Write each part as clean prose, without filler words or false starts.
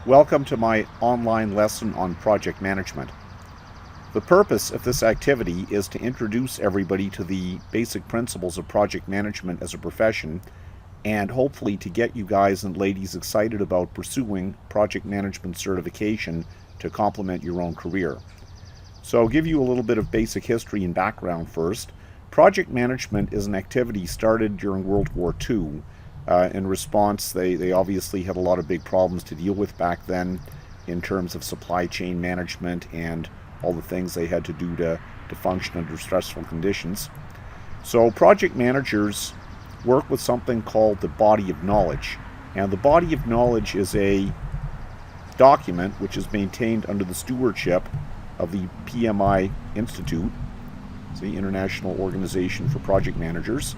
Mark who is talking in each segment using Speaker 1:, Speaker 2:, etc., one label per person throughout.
Speaker 1: Welcome to my online lesson on project management. The purpose of this activity is to introduce everybody to the basic principles of project management as a profession and hopefully to get you guys and ladies excited about pursuing project management certification to complement your own career. So I'll give you a little bit of basic history and background first. Project management is an activity started during World War II. In response, they obviously had a lot of big problems to deal with back then in terms of supply chain management and all the things they had to do to function under stressful conditions. So project managers work with something called the body of knowledge. And the body of knowledge is a document which is maintained under the stewardship of the PMI Institute, it's the International Organization for Project Managers.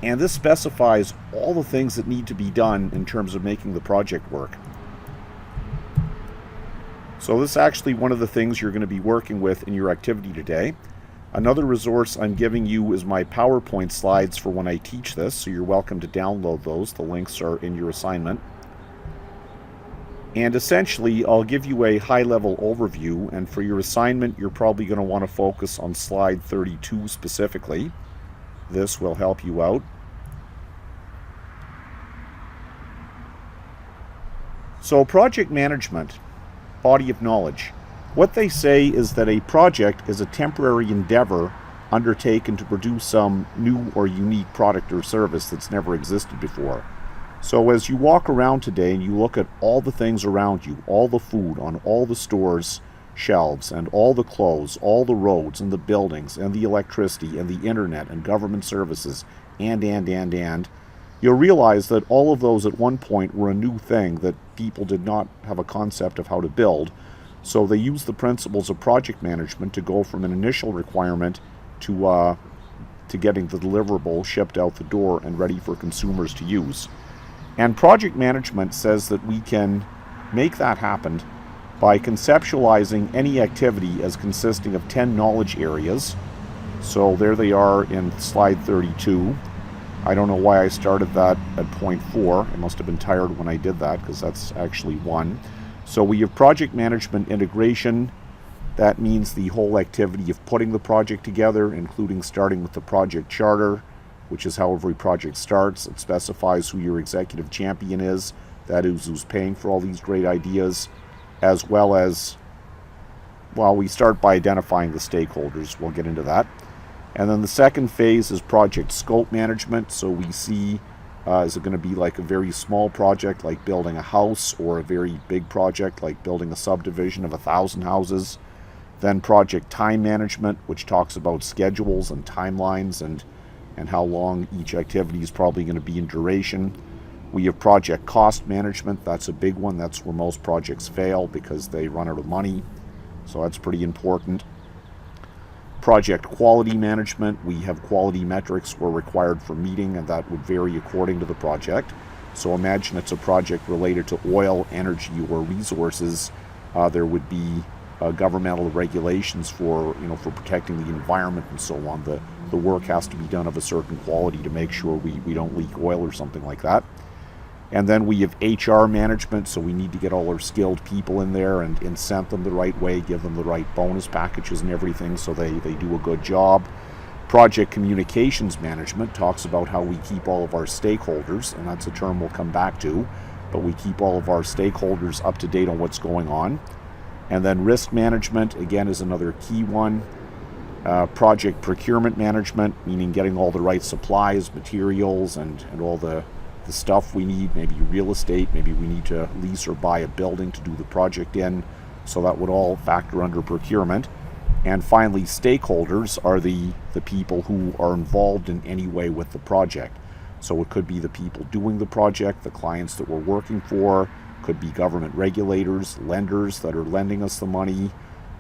Speaker 1: And this specifies all the things that need to be done in terms of making the project work. So this is actually one of the things you're going to be working with in your activity today. Another resource I'm giving you is my PowerPoint slides for when I teach this, so you're welcome to download those. The links are in your assignment. And essentially, I'll give you a high-level overview, and for your assignment, you're probably going to want to focus on slide 32 specifically. This will help you out. So project management, body of knowledge. What they say is that a project is a temporary endeavor undertaken to produce some new or unique product or service that's never existed before. So as you walk around today and you look at all the things around you, all the food on all the stores' shelves and all the clothes, all the roads and the buildings and the electricity and the internet and government services and, you'll realize that all of those at one point were a new thing that people did not have a concept of how to build. So they used the principles of project management to go from an initial requirement to getting the deliverable shipped out the door and ready for consumers to use. And project management says that we can make that happen by conceptualizing any activity as consisting of 10 knowledge areas. So there they are in slide 32. I don't know why I started that at point 4. I must have been tired when I did that because that's actually 1. So we have project management integration. That means the whole activity of putting the project together, including starting with the project charter, which is how every project starts. It specifies who your executive champion is, that is who's paying for all these great ideas, as well as, well, we start by identifying the stakeholders. We'll get into that. And then the second phase is project scope management. So we see, is it going to be like a very small project like building a house, or a very big project like building a subdivision of 1,000 houses? Then project time management, which talks about schedules and timelines and how long each activity is probably going to be in duration. We have project cost management. That's a big one. That's where most projects fail because they run out of money. So that's pretty important. Project quality management. We have quality metrics we're required for meeting, and that would vary according to the project. So imagine it's a project related to oil, energy, or resources. There would be governmental regulations for protecting the environment and so on. The work has to be done of a certain quality to make sure we don't leak oil or something like that. And then we have HR management, so we need to get all our skilled people in there and incent them the right way, give them the right bonus packages and everything so they do a good job. Project communications management talks about how we keep all of our stakeholders, and that's a term we'll come back to, but we keep all of our stakeholders up to date on what's going on. And then risk management, again, is another key one. Project procurement management, meaning getting all the right supplies, materials, and all the stuff we need, maybe real estate, maybe we need to lease or buy a building to do the project in, so that would all factor under procurement. And finally, stakeholders are the people who are involved in any way with the project. So it could be the people doing the project, the clients that we're working for, could be government regulators, lenders that are lending us the money,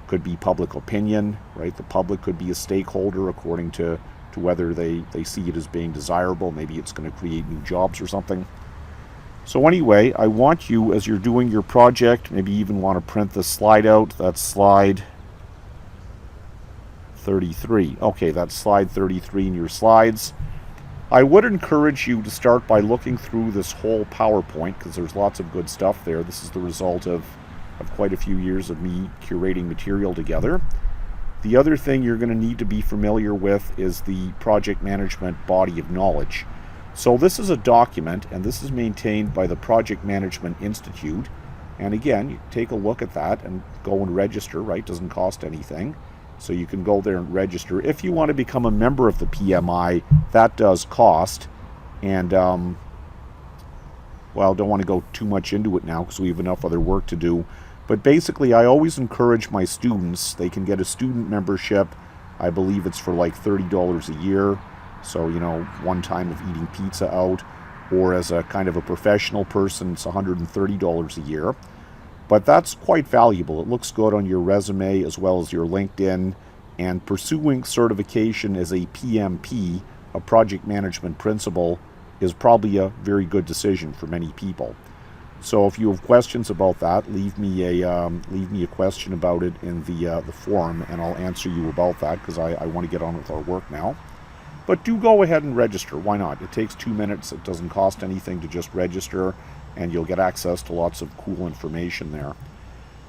Speaker 1: could be public opinion, right? The public could be a stakeholder according to whether they see it as being desirable. Maybe it's going to create new jobs or something. So anyway, I want you, as you're doing your project, maybe even want to print this slide out. That's slide 33. Okay, that's slide 33 in your slides. I would encourage you to start by looking through this whole PowerPoint because there's lots of good stuff there. This is the result of quite a few years of me curating material together. The other thing you're going to need to be familiar with is the project management body of knowledge. So this is a document, and this is maintained by the Project Management Institute. And again, you take a look at that and go and register, right? Doesn't cost anything. So you can go there and register. If you want to become a member of the PMI, that does cost. And, well, don't want to go too much into it now because we have enough other work to do. But basically, I always encourage my students, they can get a student membership. I believe it's for like $30 a year. So, you know, one time of eating pizza out. Or as a kind of a professional person, it's $130 a year. But that's quite valuable. It looks good on your resume as well as your LinkedIn. And pursuing certification as a PMP, a project management principal, is probably a very good decision for many people. So if you have questions about that, leave me a question about it in the forum, and I'll answer you about that because I want to get on with our work now. But do go ahead and register. Why not? It takes 2 minutes. It doesn't cost anything to just register, and you'll get access to lots of cool information there.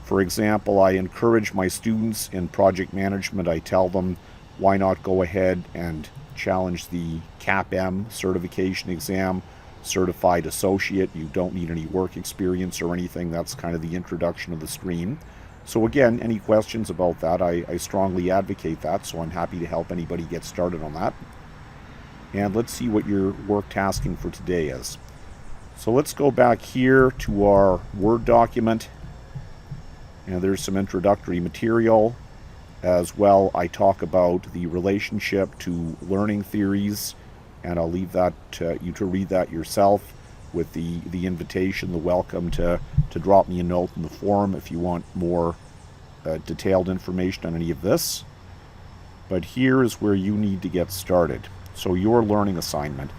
Speaker 1: For example, I encourage my students in project management. I tell them, why not go ahead and challenge the CAPM certification exam, certified associate. You don't need any work experience or anything. That's kind of the introduction of the stream. So again, any questions about that, I strongly advocate that, so I'm happy to help anybody get started on that. And let's see what your work tasking for today is. So let's go back here to our Word document. And there's some introductory material. As well, I talk about the relationship to learning theories, and I'll leave that to you to read that yourself with the invitation, the welcome to drop me a note in the forum if you want more detailed information on any of this. But here is where you need to get started. So your learning assignment.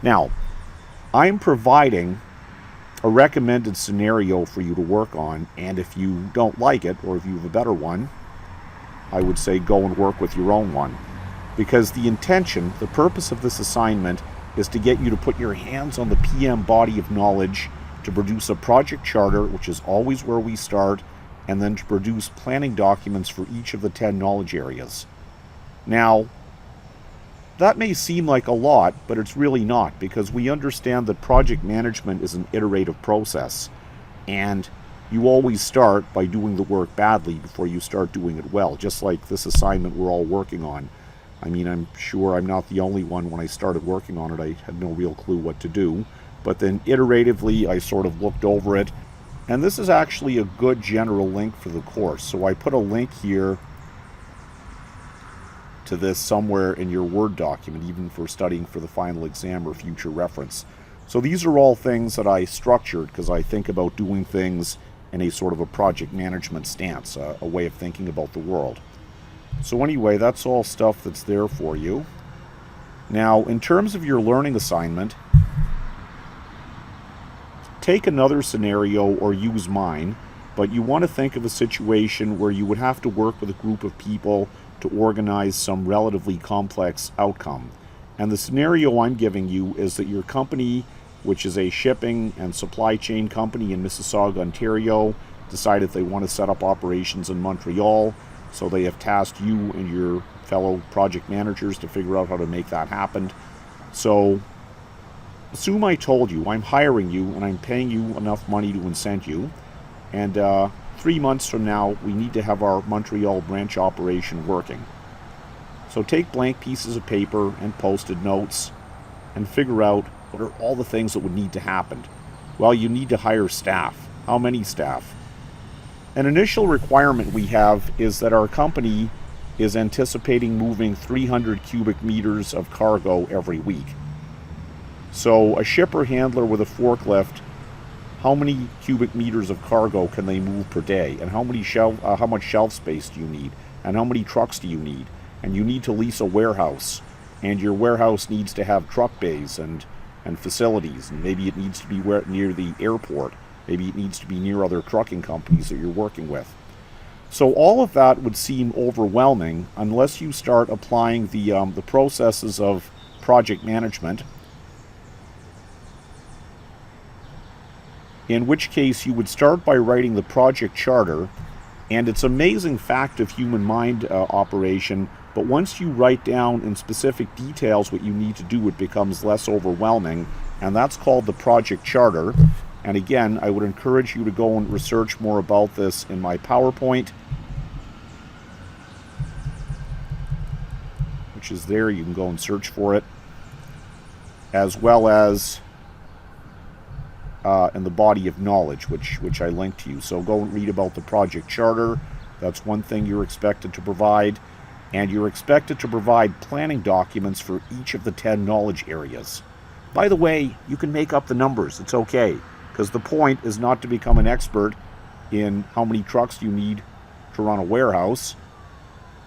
Speaker 1: Now, I'm providing a recommended scenario for you to work on, and if you don't like it, or if you have a better one, I would say go and work with your own one. Because the intention, the purpose of this assignment is to get you to put your hands on the PM body of knowledge, to produce a project charter, which is always where we start, and then to produce planning documents for each of the 10 knowledge areas. Now, that may seem like a lot, but it's really not, because we understand that project management is an iterative process, and you always start by doing the work badly before you start doing it well, just like this assignment we're all working on. I mean, I'm sure I'm not the only one. When I started working on it, I had no real clue what to do, but then iteratively I sort of looked over it, and this is actually a good general link for the course. So I put a link here to this somewhere in your Word document, even for studying for the final exam or future reference. So these are all things that I structured because I think about doing things in a sort of a project management stance, a way of thinking about the world. So anyway, that's all stuff that's there for you. Now, in terms of your learning assignment, take another scenario or use mine, but you want to think of a situation where you would have to work with a group of people to organize some relatively complex outcome. And the scenario I'm giving you is that your company, which is a shipping and supply chain company in Mississauga, Ontario, decided they want to set up operations in Montreal, so they have tasked you and your fellow project managers to figure out how to make that happen. So assume I told you I'm hiring you and I'm paying you enough money to incent you, and 3 months from now we need to have our Montreal branch operation working. So take blank pieces of paper and post-it notes and figure out what are all the things that would need to happen. Well, you need to hire staff. How many staff? An initial requirement we have is that our company is anticipating moving 300 cubic meters of cargo every week. So a shipper handler with a forklift, how many cubic meters of cargo can they move per day? And how much shelf space do you need? And how many trucks do you need? And you need to lease a warehouse. And your warehouse needs to have truck bays and facilities. And maybe it needs to be near the airport. Maybe it needs to be near other trucking companies that you're working with. So all of that would seem overwhelming unless you start applying the processes of project management, in which case you would start by writing the project charter. And it's an amazing fact of human mind operation, but once you write down in specific details what you need to do, it becomes less overwhelming, and that's called the project charter. And again, I would encourage you to go and research more about this in my PowerPoint, which is there. You can go and search for it, as well as in the body of knowledge, which I linked to you. So go and read about the project charter. That's one thing you're expected to provide. And you're expected to provide planning documents for each of the 10 knowledge areas. By the way, you can make up the numbers. It's okay, because the point is not to become an expert in how many trucks you need to run a warehouse.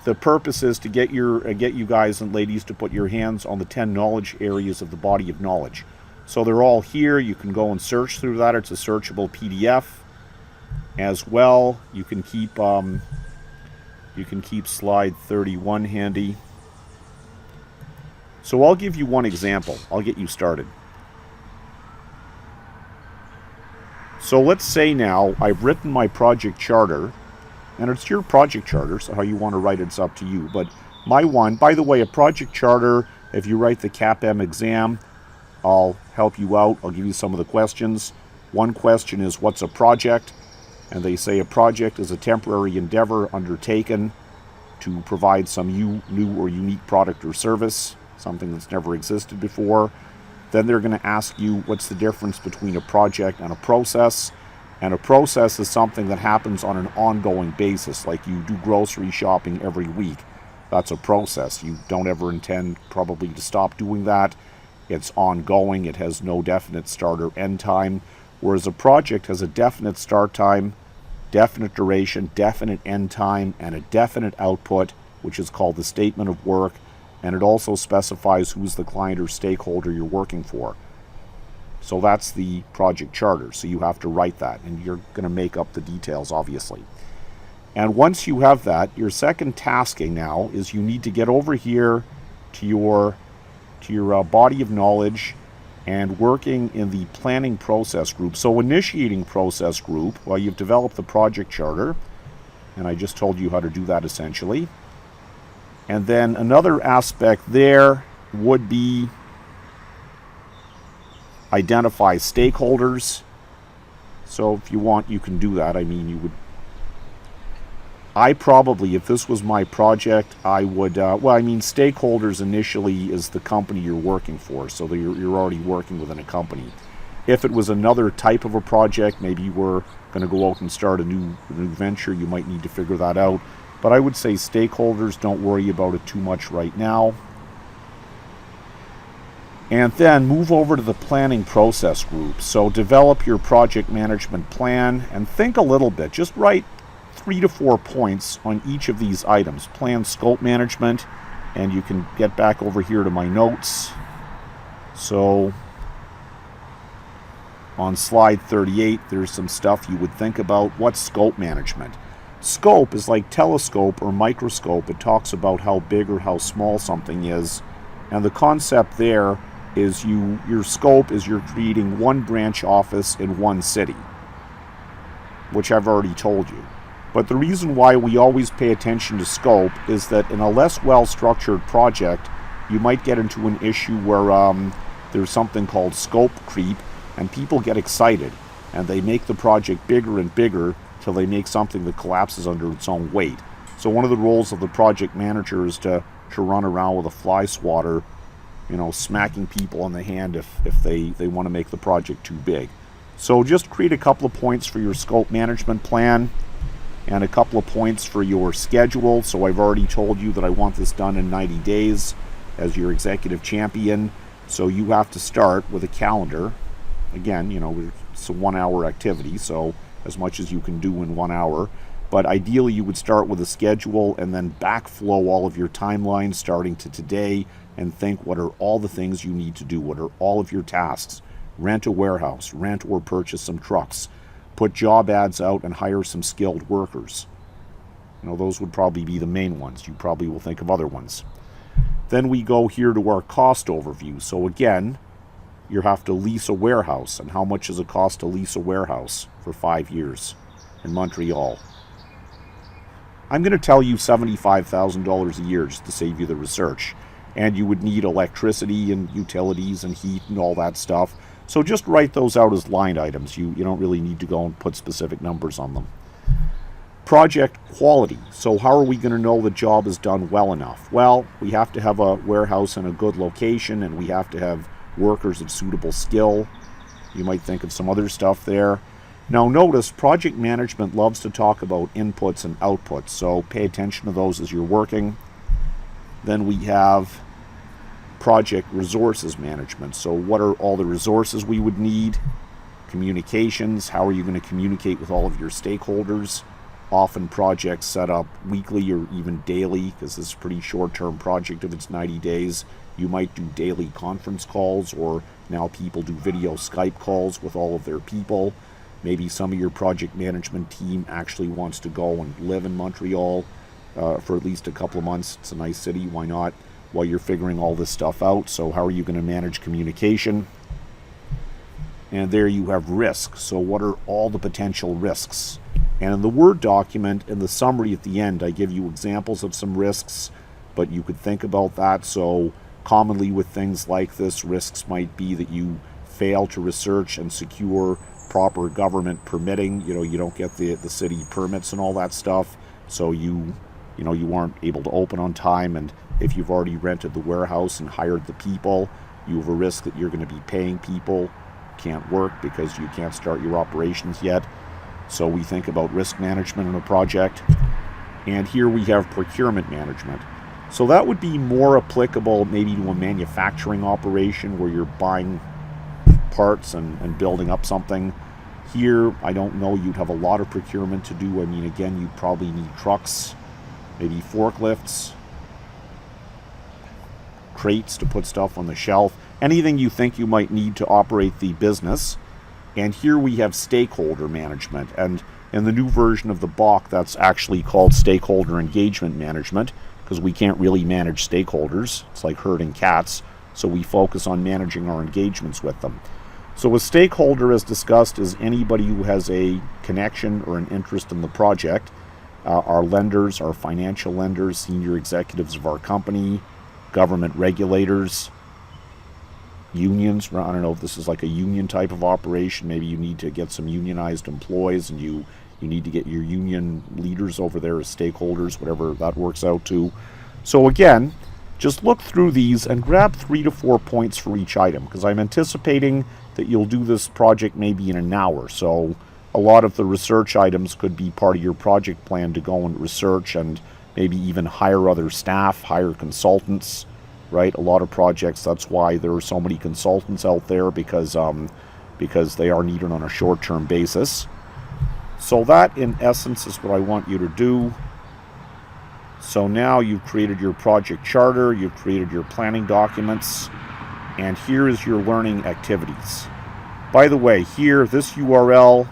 Speaker 1: The purpose is to get you guys and ladies to put your hands on the 10 knowledge areas of the body of knowledge. So they're all here. You can go and search through that. It's a searchable PDF as well. You can keep slide 31 handy. So I'll give you one example. I'll get you started. So let's say now I've written my project charter, and it's your project charter, so how you want to write it's up to you. But my one, by the way, a project charter, if you write the CAPM exam, I'll help you out. I'll give you some of the questions. One question is, what's a project? And they say a project is a temporary endeavor undertaken to provide some new or unique product or service, something that's never existed before. Then they're going to ask you, what's the difference between a project and a process? And a process is something that happens on an ongoing basis, like you do grocery shopping every week. That's a process. You don't ever intend probably to stop doing that. It's ongoing. It has no definite start or end time, whereas a project has a definite start time, definite duration, definite end time, and a definite output, which is called the statement of work, and it also specifies who's the client or stakeholder you're working for. So that's the project charter. So you have to write that, and you're going to make up the details, obviously. And once you have that, your second tasking now is you need to get over here to your body of knowledge and working in the planning process group. So initiating process group, well, you've developed the project charter, and I just told you how to do that essentially. And then another aspect there would be identify stakeholders. So if you want, you can do that. I mean, I probably, if this was my project, I would, stakeholders initially is the company you're working for, so you're already working within a company. If it was another type of a project, maybe you were going to go out and start a new venture, you might need to figure that out. But I would say stakeholders, don't worry about it too much right now. And then move over to the planning process group. So develop your project management plan and think a little bit. Just write 3 to 4 points on each of these items. Plan scope management, and you can get back over here to my notes. So on slide 38, there's some stuff you would think about. What's scope management? Scope is like telescope or microscope. It talks about how big or how small something is. And the concept there is your scope is you're creating one branch office in one city, which I've already told you. But the reason why we always pay attention to scope is that in a less well-structured project, you might get into an issue where there's something called scope creep, and people get excited, and they make the project bigger and bigger till they make something that collapses under its own weight. So one of the roles of the project manager is to run around with a fly swatter, smacking people on the hand if they want to make the project too big. So just create a couple of points for your scope management plan and a couple of points for your schedule. So I've already told you that I want this done in 90 days as your executive champion. So you have to start with a calendar. Again, it's a 1-hour activity, so as much as you can do in 1 hour. But ideally you would start with a schedule and then backflow all of your timelines starting to today and think, what are all the things you need to do? What are all of your tasks? Rent a warehouse, rent or purchase some trucks, put job ads out and hire some skilled workers. Those would probably be the main ones. You probably will think of other ones. Then we go here to our cost overview. So again, you have to lease a warehouse. And how much does it cost to lease a warehouse for 5 years in Montreal? I'm going to tell you $75,000 a year just to save you the research. And you would need electricity and utilities and heat and all that stuff. So just write those out as line items. You don't really need to go and put specific numbers on them. Project quality. So how are we going to know the job is done well enough? Well, we have to have a warehouse in a good location, and we have to have workers of suitable skill. You might think of some other stuff there. Now notice, project management loves to talk about inputs and outputs, so pay attention to those as you're working. Then we have project resources management. So what are all the resources we would need? Communications. How are you going to communicate with all of your stakeholders? Often projects set up weekly or even daily, because this is a pretty short-term project. If it's 90 days, you might do daily conference calls, or now people do video Skype calls with all of their people. Maybe some of your project management team actually wants to go and live in Montreal for at least a couple of months. It's a nice city, why not? While you're figuring all this stuff out. So how are you going to manage communication? And there you have risks. So what are all the potential risks? And in the Word document, in the summary at the end, I give you examples of some risks, but you could think about that. So commonly with things like this, risks might be that you fail to research and secure proper government permitting. You don't get the city permits and all that stuff. So you aren't able to open on time. And if you've already rented the warehouse and hired the people, you have a risk that you're going to be paying people, can't work because you can't start your operations yet. So we think about risk management in a project. And here we have procurement management. So that would be more applicable maybe to a manufacturing operation where you're buying parts and building up something. Here, I don't know, you'd have a lot of procurement to do. I mean, again, you'd probably need trucks, maybe forklifts, crates to put stuff on the shelf, anything you think you might need to operate the business. And here we have stakeholder management. And in the new version of the BOK, that's actually called stakeholder engagement management, because we can't really manage stakeholders. It's like herding cats. So we focus on managing our engagements with them. So a stakeholder, as discussed, is anybody who has a connection or an interest in the project. Our lenders, our financial lenders, senior executives of our company, government regulators, unions. I don't know if this is like a union type of operation. Maybe you need to get some unionized employees, and you need to get your union leaders over there as stakeholders, whatever that works out to. So again, just look through these and grab 3 to 4 points for each item, because I'm anticipating that you'll do this project maybe in an hour. So a lot of the research items could be part of your project plan to go and research and maybe even hire other staff, hire consultants, right? A lot of projects, that's why there are so many consultants out there, because they are needed on a short-term basis. So that, in essence, is what I want you to do. So now you've created your project charter, you've created your planning documents, and here is your learning activities. By the way, here, this URL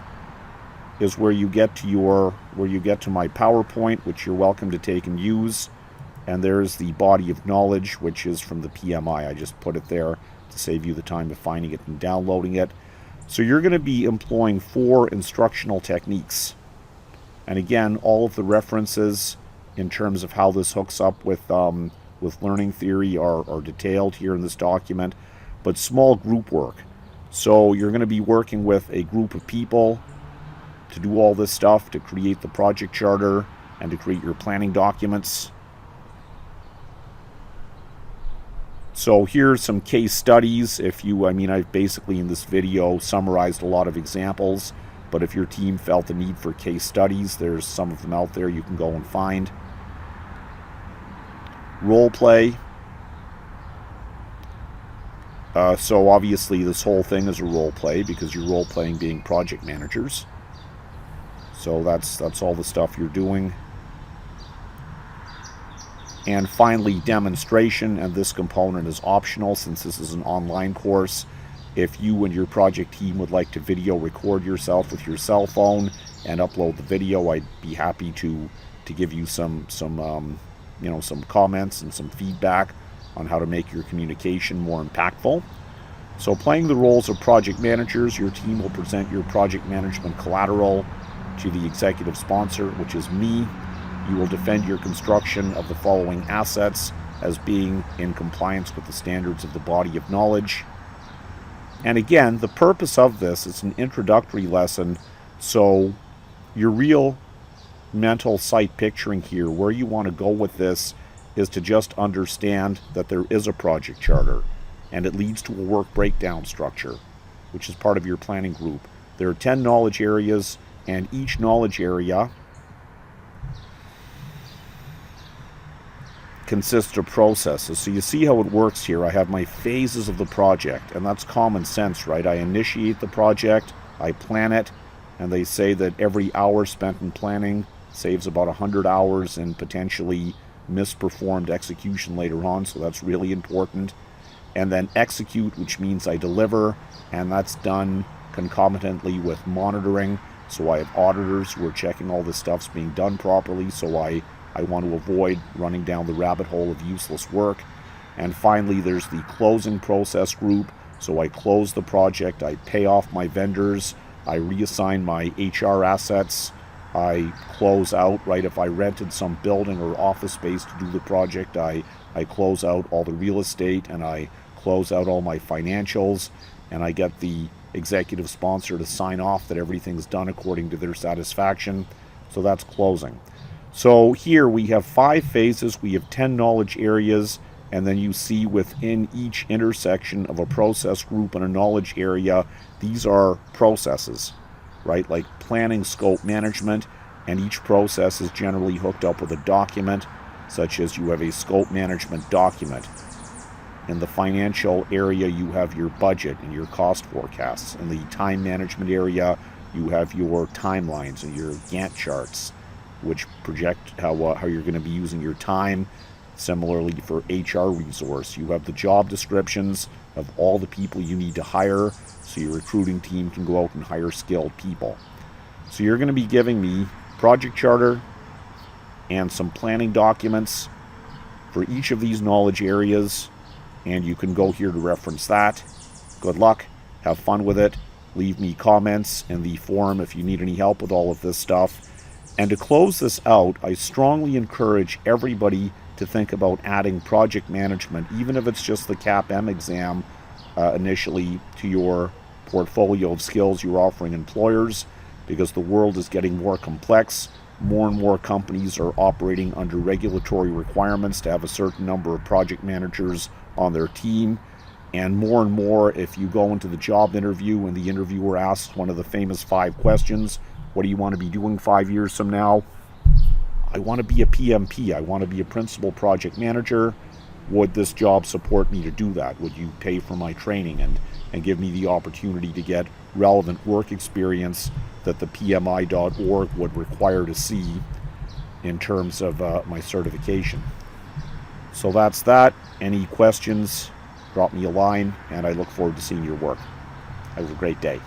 Speaker 1: is where you get to my PowerPoint, which you're welcome to take and use. And there's the body of knowledge, which is from the PMI. I just put it there to save you the time of finding it and downloading it. So you're going to be employing 4 instructional techniques. And again, all of the references in terms of how this hooks up with learning theory are detailed here in this document. But small group work. So you're going to be working with a group of people to do all this stuff, to create the project charter and to create your planning documents. So here's some case studies. I've basically in this video summarized a lot of examples, but if your team felt the need for case studies, there's some of them out there you can go and find. Role play. So obviously this whole thing is a role play because you're role playing being project managers. So that's all the stuff you're doing. And finally, demonstration, and this component is optional since this is an online course. If you and your project team would like to video record yourself with your cell phone and upload the video, I'd be happy to give you some comments and some feedback on how to make your communication more impactful. So playing the roles of project managers, your team will present your project management collateral to the executive sponsor, which is me. You will defend your construction of the following assets as being in compliance with the standards of the body of knowledge. And again, the purpose of this is an introductory lesson, so your real mental sight picturing here, where you want to go with this, is to just understand that there is a project charter, and it leads to a work breakdown structure, which is part of your planning group. There are 10 knowledge areas, and each knowledge area consists of processes. So you see how it works here. I have my phases of the project, and that's common sense, right? I initiate the project, I plan it, and they say that every hour spent in planning saves about 100 hours in potentially misperformed execution later on, so that's really important. And then execute, which means I deliver, and that's done concomitantly with monitoring. So I have auditors who are checking all this stuff's being done properly, so I want to avoid running down the rabbit hole of useless work. And finally, there's the closing process group. So I close the project, I pay off my vendors, I reassign my HR assets, I close out, right, if I rented some building or office space to do the project, I close out all the real estate, and I close out all my financials, and I get the executive sponsor to sign off that everything's done according to their satisfaction. So that's closing. So here we have 5 phases, we have 10 knowledge areas, and then you see within each intersection of a process group and a knowledge area, these are processes, right? Like planning, scope management, and each process is generally hooked up with a document, such as you have a scope management document. In the financial area, you have your budget and your cost forecasts. In the time management area, you have your timelines and your Gantt charts, which project how you're going to be using your time. Similarly, for HR resource, you have the job descriptions of all the people you need to hire, so your recruiting team can go out and hire skilled people. So you're going to be giving me project charter and some planning documents for each of these knowledge areas, and you can go here to reference that. Good luck, have fun with it, leave me comments in the forum if you need any help with all of this stuff. And to close this out, I strongly encourage everybody to think about adding project management, even if it's just the CAPM exam initially, to your portfolio of skills you're offering employers, because the world is getting more complex. More and more companies are operating under regulatory requirements to have a certain number of project managers on their team. And more, if you go into the job interview and the interviewer asks one of the famous 5 questions, what do you want to be doing 5 years from now? I want to be a PMP. I want to be a principal project manager. Would this job support me to do that? Would you pay for my training and give me the opportunity to get relevant work experience that the PMI.org would require to see in terms of my certification? So that's that. Any questions, drop me a line, and I look forward to seeing your work. Have a great day.